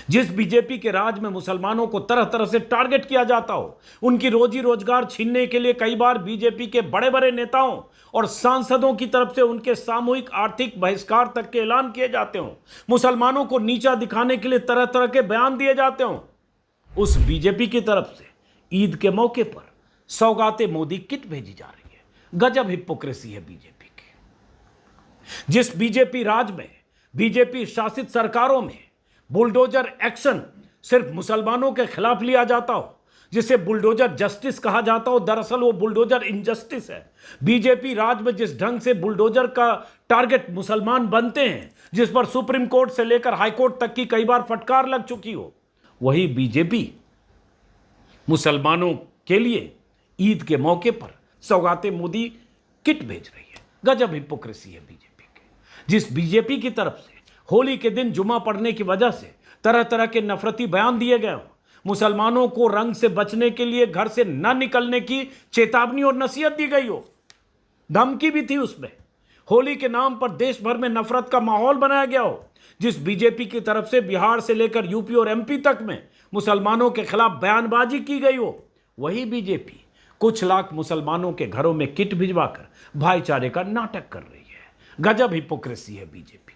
जिस बीजेपी के राज में मुसलमानों को तरह तरह से टारगेट किया जाता हो, उनकी रोजी रोजगार छीनने के लिए कई बार बीजेपी के बड़े बड़े नेताओं और सांसदों की तरफ से उनके सामूहिक आर्थिक बहिष्कार तक के ऐलान किए जाते हो, मुसलमानों को नीचा दिखाने के लिए तरह तरह के बयान दिए जाते हो, उस बीजेपी की तरफ से ईद के मौके पर सौगाते मोदी किट भेजी जा रही है। गजब हिपोक्रेसी है बीजेपी की। जिस बीजेपी राज में, बीजेपी शासित सरकारों में बुलडोजर एक्शन सिर्फ मुसलमानों के खिलाफ लिया जाता हो, जिसे बुलडोजर जस्टिस कहा जाता हो, दरअसल वो बुलडोजर इनजस्टिस है। बीजेपी राज में जिस ढंग से बुलडोजर का टारगेट मुसलमान बनते हैं, जिस पर सुप्रीम कोर्ट से लेकर हाई कोर्ट तक की कई बार फटकार लग चुकी हो, वही बीजेपी मुसलमानों के लिए ईद के मौके पर सौगाते मोदी किट भेज रही है। गजब हिपोक्रेसी है बीजेपी की। जिस बीजेपी की तरफ से होली के दिन जुमा पड़ने की वजह से तरह तरह के नफरती बयान दिए गए हो, मुसलमानों को रंग से बचने के लिए घर से न निकलने की चेतावनी और नसीहत दी गई हो, धमकी भी थी उसमें, होली के नाम पर देश भर में नफरत का माहौल बनाया गया हो, जिस बीजेपी की तरफ से बिहार से लेकर यूपी और एमपी तक में मुसलमानों के खिलाफ बयानबाजी की गई हो, वही बीजेपी कुछ लाख मुसलमानों के घरों में किट भिजवाकर भाईचारे का नाटक कर रही है। गजब हिपोक्रेसी है बीजेपी।